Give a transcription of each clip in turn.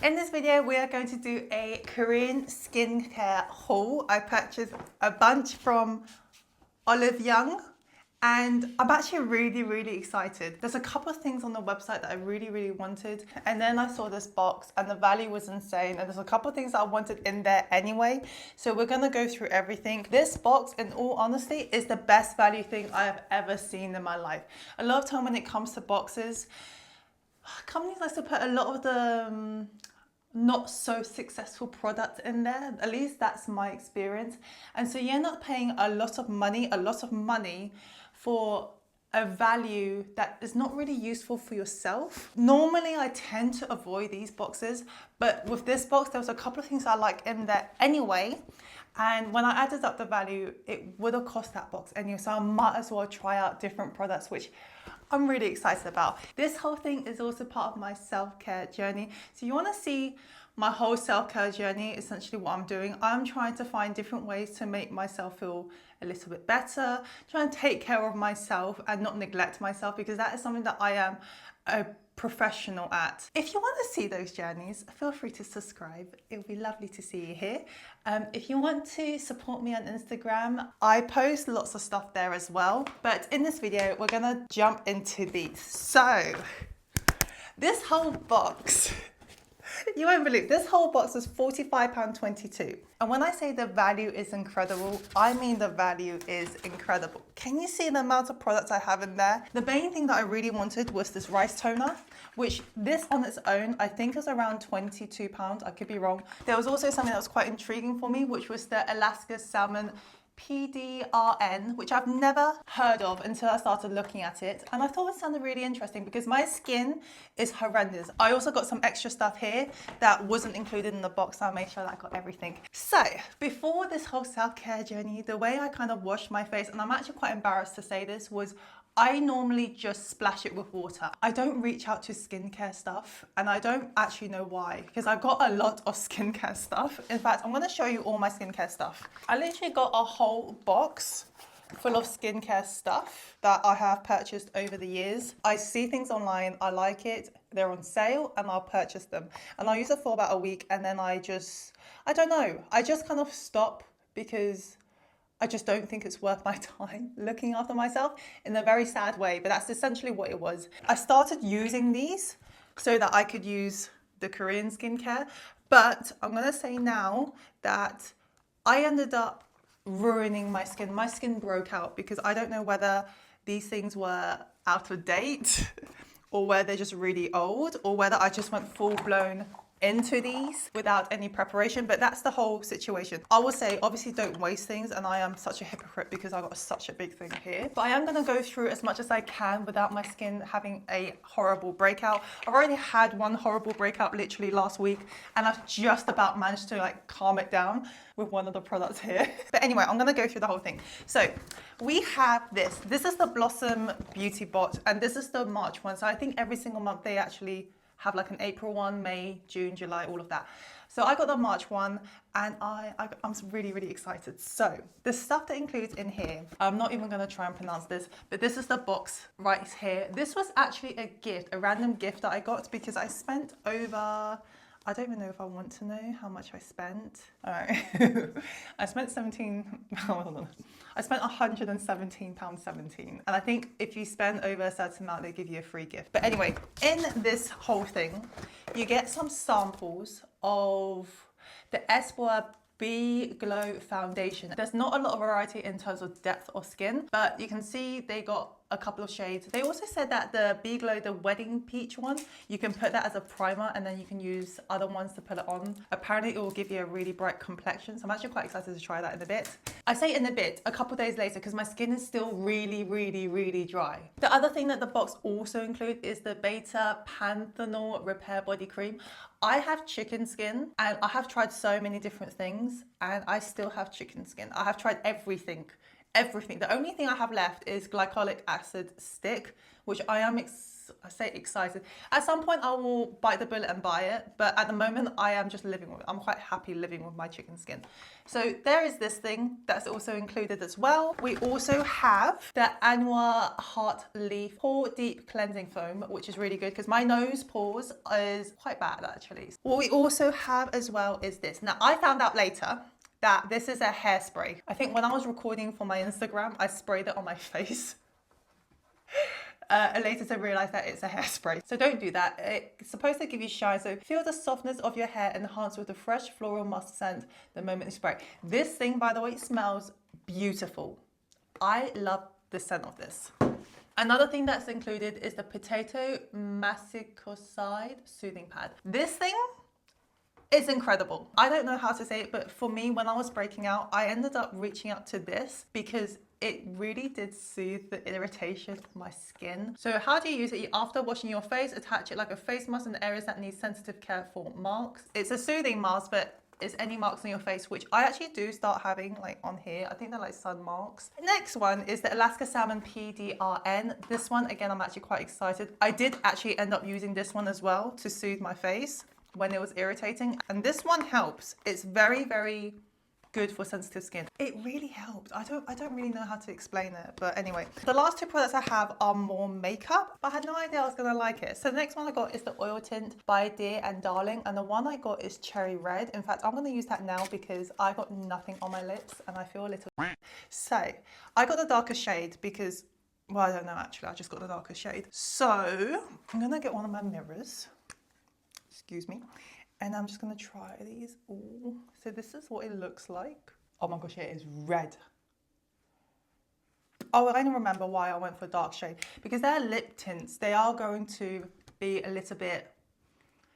In this video, we are going to do a Korean skincare haul. I purchased a bunch from Olive Young and I'm actually really excited. There's a couple of things on the website that I really wanted, and then I saw this box and the value was insane, and there's a couple of things that I wanted in there anyway. So we're gonna go through everything. This box, in all honesty, is the best value thing I have ever seen in my life. A lot of time when it comes to boxes, companies like to put a lot of the not so successful products in there. At least that's my experience. And so you end up paying a lot of money for a value that is not really useful for yourself. Normally I tend to avoid these boxes, but with this box there was a couple of things I like in there anyway. And when I added up the value, it would have cost that box anyway. So I might as well try out different products, which I'm really excited about. This whole thing is also part of my self-care journey. So you want to see my whole self-care journey, essentially what I'm doing. I'm trying to find different ways to make myself feel a little bit better, trying to take care of myself and not neglect myself, because that is something that I am a professional at. If you want to see those journeys, feel free to subscribe. It would be lovely to see you here. If you want to support me on Instagram, I post lots of stuff there as well. But in this video, we're gonna jump into these. So, this whole box, you won't believe, this whole box was £45.22. And when I say the value is incredible, I mean the value is incredible. Can you see the amount of products I have in there? The main thing that I really wanted was this rice toner, which this on its own, I think is around £22. I could be wrong. There was also something that was quite intriguing for me, which was the Alaska Salmon PDRN, which I've never heard of until I started looking at it, and I thought it sounded really interesting because my skin is horrendous. I also got some extra stuff here that wasn't included in the box, so I made sure that I got everything. So before this whole self-care journey, the way I kind of washed my face, and I'm actually quite embarrassed to say this, was I normally just splash it with water. I don't reach out to skincare stuff, and I don't actually know why, because I've got a lot of skincare stuff. In fact, I'm gonna show you all my skincare stuff. I literally got a whole box full of skincare stuff that I have purchased over the years. I see things online, I like it, they're on sale, and I'll purchase them. And I'll use it for about a week, and then I don't know, I just kind of stop because I just don't think it's worth my time looking after myself, in a very sad way, but that's essentially what it was. I started using these so that I could use the Korean skincare, but I'm gonna say now that I ended up ruining my skin. My skin broke out because I don't know whether these things were out of date or whether they're just really old, or whether I just went full blown into these without any preparation, but that's the whole situation. I will say, obviously don't waste things, and I am such a hypocrite because I got such a big thing here, but I am going to go through as much as I can without my skin having a horrible breakout. I've already had one horrible breakout literally last week, and I've just about managed to like calm it down with one of the products here. But anyway, I'm going to go through the whole thing. So we have this is the Blossom Beauty Bot, and this is the March one. So I think every single month they actually have like an April one, May, June, July, all of that. So I got the March one, and I'm really excited. So the stuff that includes in here, I'm not even gonna try and pronounce this, but this is the box right here. This was actually a gift, a random gift that I got because I spent over, I don't even know if I want to know how much I spent. All right, I spent I spent £117.17. And I think if you spend over a certain amount, they give you a free gift. But anyway, in this whole thing, you get some samples of the Espoir Be Glow Foundation. There's not a lot of variety in terms of depth or skin, but you can see they got a couple of shades. They also said that the Be Glow, the Wedding Peach one, you can put that as a primer and then you can use other ones to put it on. Apparently it will give you a really bright complexion, so I'm actually quite excited to try that in a bit. I say in a bit, a couple days later, because my skin is still really dry. The other thing that the box also includes is the Beta Panthenol Repair Body Cream. I have chicken skin, and I have tried so many different things, and I still have chicken skin. I have tried everything. The only thing I have left is glycolic acid stick, which I am I say excited. At some point I will bite the bullet and buy it, but at the moment I am just living with it. I'm quite happy living with my chicken skin. So there is this thing that's also included as well. We also have the Anua Heart Leaf Pore Deep Cleansing Foam, which is really good because my nose pores is quite bad actually. What we also have as well is this. Now I found out later that this is a hairspray. I think when I was recording for my Instagram, I sprayed it on my face. Later to realize that it's a hairspray. So don't do that. It's supposed to give you shine. So feel the softness of your hair enhanced with the fresh floral musk scent the moment you spray. This thing, by the way, smells beautiful. I love the scent of this. Another thing that's included is the Potato Massicoside Soothing Pad. This thing, it's incredible. I don't know how to say it, but for me, when I was breaking out, I ended up reaching out to this because it really did soothe the irritation of my skin. So how do you use it? After washing your face, attach it like a face mask in the areas that need sensitive care for marks. It's a soothing mask, but it's any marks on your face, which I actually do start having like on here. I think they're like sun marks. Next one is the Alaska Salmon PDRN. This one, again, I'm actually quite excited. I did actually end up using this one as well to soothe my face when it was irritating. And this one helps. It's very, very good for sensitive skin. It really helped. I don't really know how to explain it, but anyway. The last two products I have are more makeup, but I had no idea I was gonna like it. So the next one I got is the oil tint by Dear and Darling, and the one I got is cherry red. In fact, I'm gonna use that now because I got nothing on my lips and I feel a little. So I got the darker shade because, well, I don't know actually, I just got the darker shade. So I'm gonna get one of my mirrors, excuse me. And I'm just gonna try these. Ooh. So this is what it looks like. Oh my gosh, it is red. Oh, I only remember why I went for a dark shade. Because they're lip tints. They are going to be a little bit,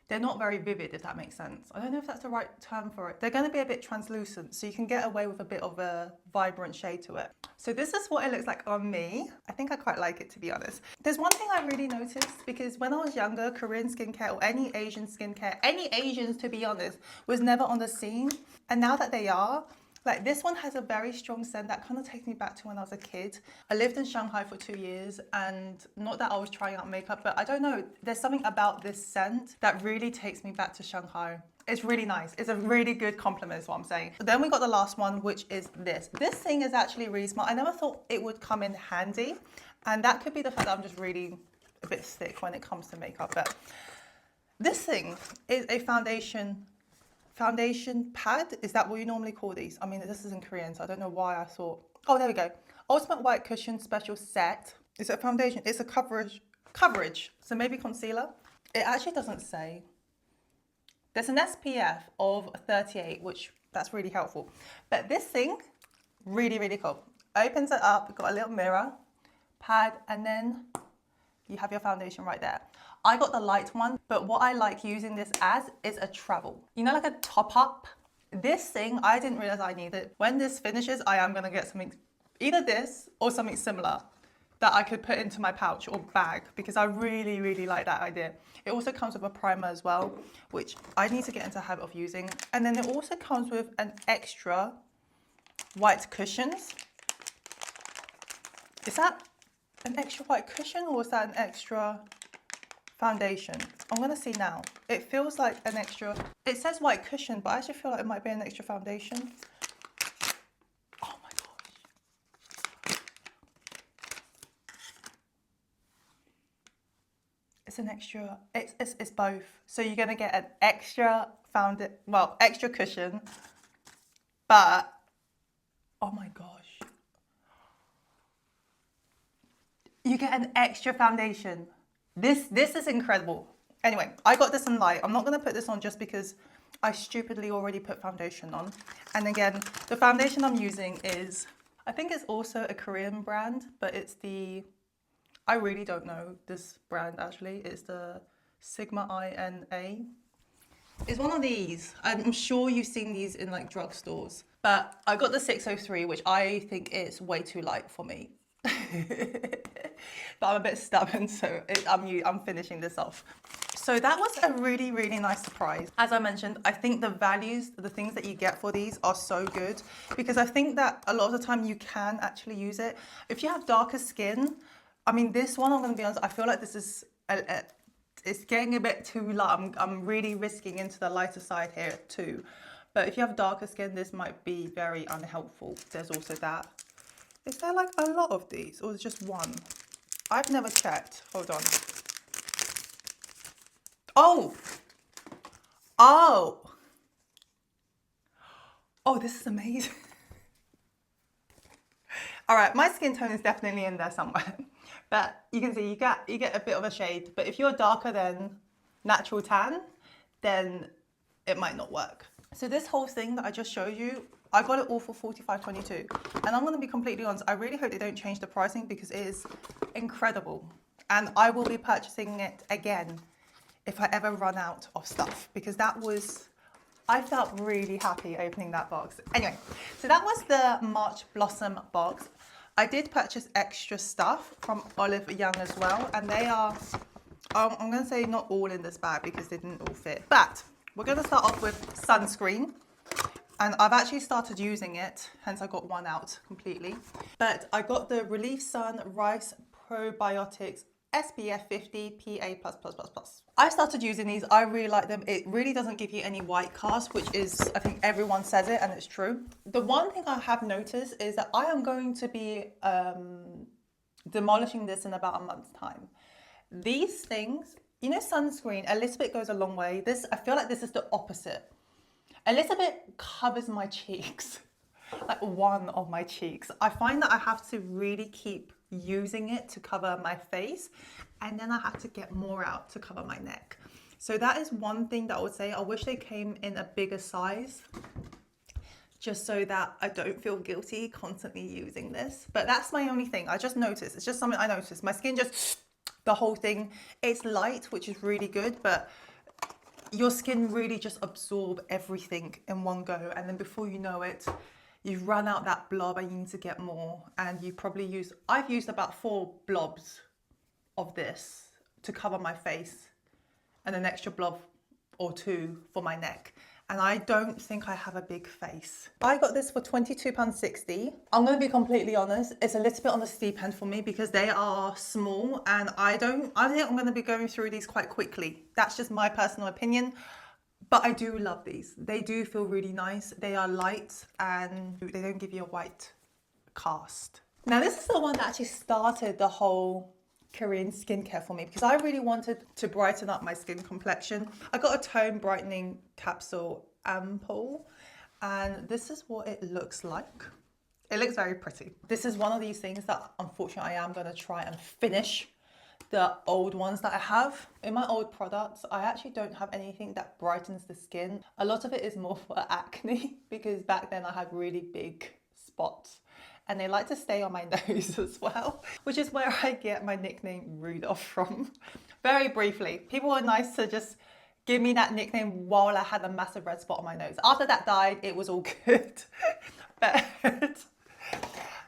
they're not very vivid, if that makes sense. I don't know if that's the right term for it. They're gonna be a bit translucent, so you can get away with a bit of a vibrant shade to it. So this is what it looks like on me. I think I quite like it, to be honest. There's one thing I really noticed, because when I was younger, Korean skincare or any Asian skincare, any Asians to be honest, was never on the scene. And now that they are, like this one has a very strong scent that kind of takes me back to when I was a kid. I lived in Shanghai for 2 years, and not that I was trying out makeup, but I don't know, there's something about this scent that really takes me back to Shanghai. It's really nice. It's a really good compliment is what I'm saying. Then we got the last one, which is this. This thing is actually really smart. I never thought it would come in handy, and that could be the fact that I'm just really a bit thick when it comes to makeup. But this thing is a foundation pad. Is that what you normally call these? I mean, this is in Korean, so I don't know why I thought. Oh, there we go. Ultimate White Cushion Special Set. Is it a foundation? It's a coverage. So maybe concealer. It actually doesn't say. There's an SPF of 38, which that's really helpful. But this thing, really, really cool. Opens it up, you've got a little mirror, pad, and then you have your foundation right there. I got the light one, but what I like using this as is a travel. You know, like a top up? This thing, I didn't realize I needed. When this finishes, I am gonna get something, either this or something similar that I could put into my pouch or bag, because I really, really like that idea. It also comes with a primer as well, which I need to get into the habit of using. And then it also comes with an extra white cushions. Is that an extra white cushion or is that an extra foundation? I'm gonna see now. It feels like an extra, it says white cushion, but I actually feel like it might be an extra foundation. Oh my gosh. It's an extra, it's both. So you're gonna get an extra extra cushion, but, oh my gosh. You get an extra foundation. This is incredible. Anyway, I got this in light. I'm not going to put this on just because I stupidly already put foundation on. And again, the foundation I'm using is, I think it's also a Korean brand, but it's the, I really don't know this brand actually. It's the Sigma INA. It's one of these. I'm sure you've seen these in like drugstores. But I got the 603, which I think is way too light for me. But I'm a bit stubborn, so I'm finishing this off. So that was a really, really nice surprise. As I mentioned, I think the values, the things that you get for these are so good, because I think that a lot of the time you can actually use it. If you have darker skin, I mean, this one, I'm going to be honest, I feel like this is it's getting a bit too light. I'm really risking into the lighter side here too. But if you have darker skin, this might be very unhelpful. There's also that. Is there like a lot of these or is it just one? I've never checked. Hold on. Oh! Oh! Oh, this is amazing. All right, my skin tone is definitely in there somewhere. But you can see you get a bit of a shade. But if you're darker than natural tan, then it might not work. So this whole thing that I just showed you, I got it all for $45.22. And I'm going to be completely honest, I really hope they don't change the pricing because it is incredible. And I will be purchasing it again if I ever run out of stuff, because that was, I felt really happy opening that box. Anyway, so that was the March Blossom box. I did purchase extra stuff from Olive Young as well, and they are, I'm going to say not all in this bag because they didn't all fit, but we're going to start off with sunscreen. And I've actually started using it, hence I got one out completely. But I got the Relief Sun Rice Probiotics SPF 50 PA++++. I started using these, I really like them. It really doesn't give you any white cast, which is, I think everyone says it and it's true. The one thing I have noticed is that I am going to be demolishing this in about a month's time. These things, you know, sunscreen, a little bit goes a long way. This, I feel like this is the opposite. A little bit covers my cheeks, like one of my cheeks. I find that I have to really keep using it to cover my face, and then I have to get more out to cover my neck. So that is one thing that I would say. I wish they came in a bigger size, just so that I don't feel guilty constantly using this. But that's my only thing. I just noticed, it's just something I noticed. My skin just, the whole thing, it's light, which is really good, but your skin really just absorb everything in one go, and then before you know it, you've run out that blob and you need to get more. And you probably use, I've used about 4 blobs of this to cover my face and an extra blob or 2 for my neck. And I don't think I have a big face. I got this for £22.60. I'm going to be completely honest, it's a little bit on the steep end for me because they are small and I think I'm going to be going through these quite quickly. That's just my personal opinion. But I do love these. They do feel really nice. They are light and they don't give you a white cast. Now this is the one that actually started the whole Korean skincare for me because I really wanted to brighten up my skin complexion. I got a tone brightening capsule ampoule and this is what it looks like. It looks very pretty. This is one of these things that unfortunately I am going to try and finish the old ones that I have. In my old products, I actually don't have anything that brightens the skin. A lot of it is more for acne because back then I had really big spots and they like to stay on my nose as well, which is where I get my nickname Rudolph from. Very briefly, people were nice to just give me that nickname while I had a massive red spot on my nose. After that died, it was all good. But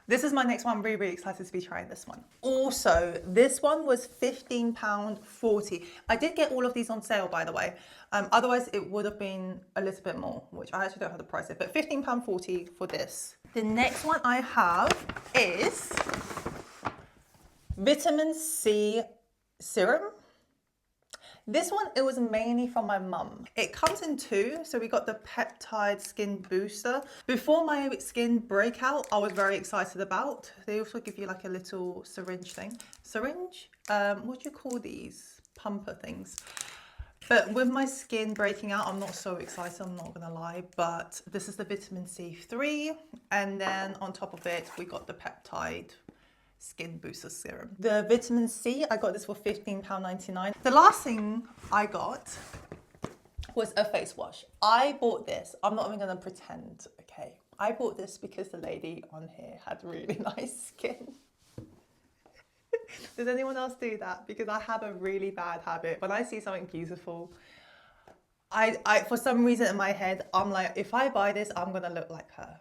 this is my next one. I'm really, really excited to be trying this one. Also, this one was £15.40. I did get all of these on sale, by the way. Otherwise, it would have been a little bit more, which I actually don't have the price of, but £15.40 for this. The next one I have is Vitamin C Serum. This one, it was mainly from my mum. It comes in 2, so we got the peptide skin booster. Before my skin breakout, I was very excited about. They also give you like a little syringe thing. Syringe? What do you call these? Pumper things. But with my skin breaking out, I'm not so excited, I'm not gonna lie, but this is the vitamin C3, and then on top of it, we got the peptide skin booster serum. The vitamin C, I got this for £15.99. The last thing I got was a face wash. I bought this, I'm not even gonna pretend, okay? I bought this because the lady on here had really nice skin. Does anyone else do that? Because I have a really bad habit. When I see something beautiful, I for some reason in my head, I'm like, if I buy this, I'm gonna look like her.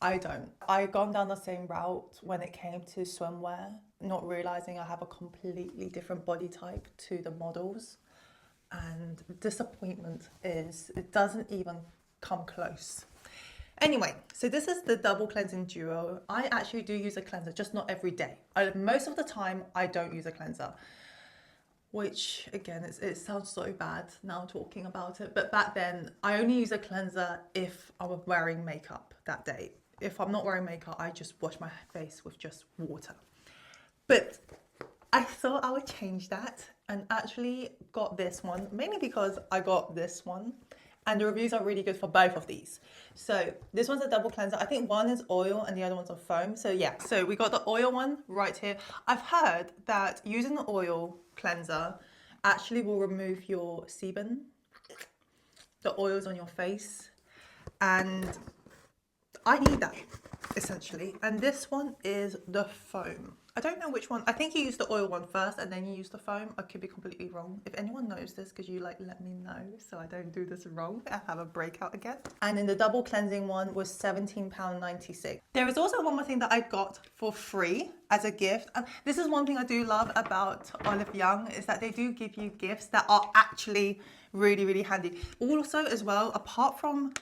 I don't. I've gone down the same route when it came to swimwear, not realizing I have a completely different body type to the models. And disappointment is, it doesn't even come close. Anyway, so this is the double cleansing duo. I actually do use a cleanser, just not every day. Most of the time, I don't use a cleanser. which again, it sounds so bad now talking about it. But back then, I only use a cleanser if I was wearing makeup that day. If I'm not wearing makeup, I just wash my face with just water. But I thought I would change that and actually got this one, mainly because I got this one and the reviews are really good for both of these. So this one's a double cleanser. I think one is oil and the other one's a foam. So yeah, so we got the oil one right here. I've heard that using the oil cleanser actually will remove your sebum, the oils on your face, and I need that essentially. And this one is the foam. I don't know which one. I think you use the oil one first and then you use the foam. I could be completely wrong. If anyone knows this, could you like let me know so I don't do this wrong and have a breakout again. And then the double cleansing one was £17.96. There is also one more thing that I got for free as a gift. And this is one thing I do love about Olive Young, is that they do give you gifts that are actually really, really handy. Also as well, apart from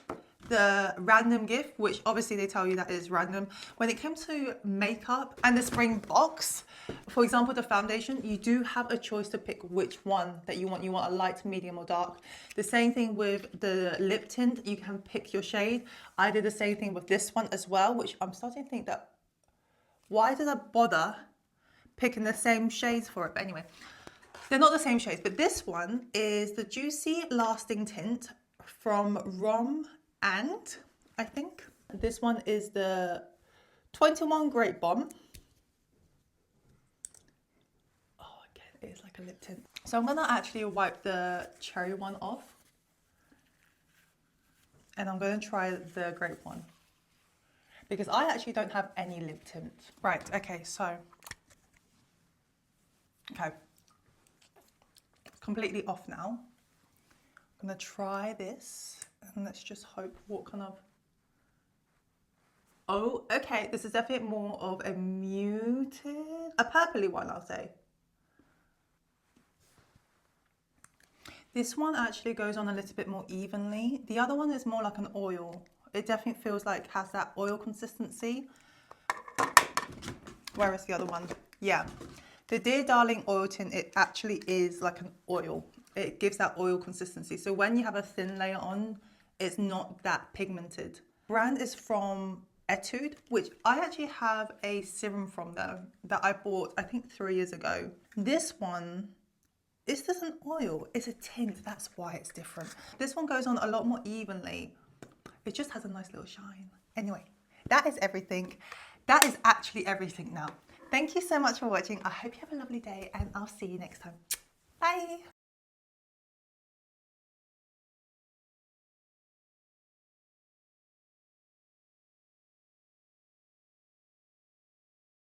the random gift, which obviously they tell you that is random, when it comes to makeup and the spring box, for example the foundation, you do have a choice to pick which one that you want. You want a light, medium or dark. The same thing with the lip tint, you can pick your shade. I did the same thing with this one as well, which I'm starting to think that why did I bother picking the same shades for it? But anyway, they're not the same shades, but this one is the Juicy Lasting Tint from Rom, and I think this one is the 21 Great Bomb. Oh, again, it's like a lip tint. So I'm gonna actually wipe the cherry one off. And I'm gonna try the grape one. Because I actually don't have any lip tint. Right, okay, so. Okay. Completely off now. I'm gonna try this. And let's just hope what kind of, oh, okay, this is definitely more of a muted, a purpley one, I'll say. This one actually goes on a little bit more evenly. The other one is more like an oil. It definitely feels like has that oil consistency. Whereas the other one, yeah. The Dear Darling oil tint, it actually is like an oil. It gives that oil consistency. So when you have a thin layer on, it's not that pigmented. Brand is from Etude, which I actually have a serum from them that I bought, I think 3 years ago. This one, is this an oil? It's a tint, that's why it's different. This one goes on a lot more evenly. It just has a nice little shine. Anyway, that is everything. That is actually everything now. Thank you so much for watching. I hope you have a lovely day and I'll see you next time. Bye.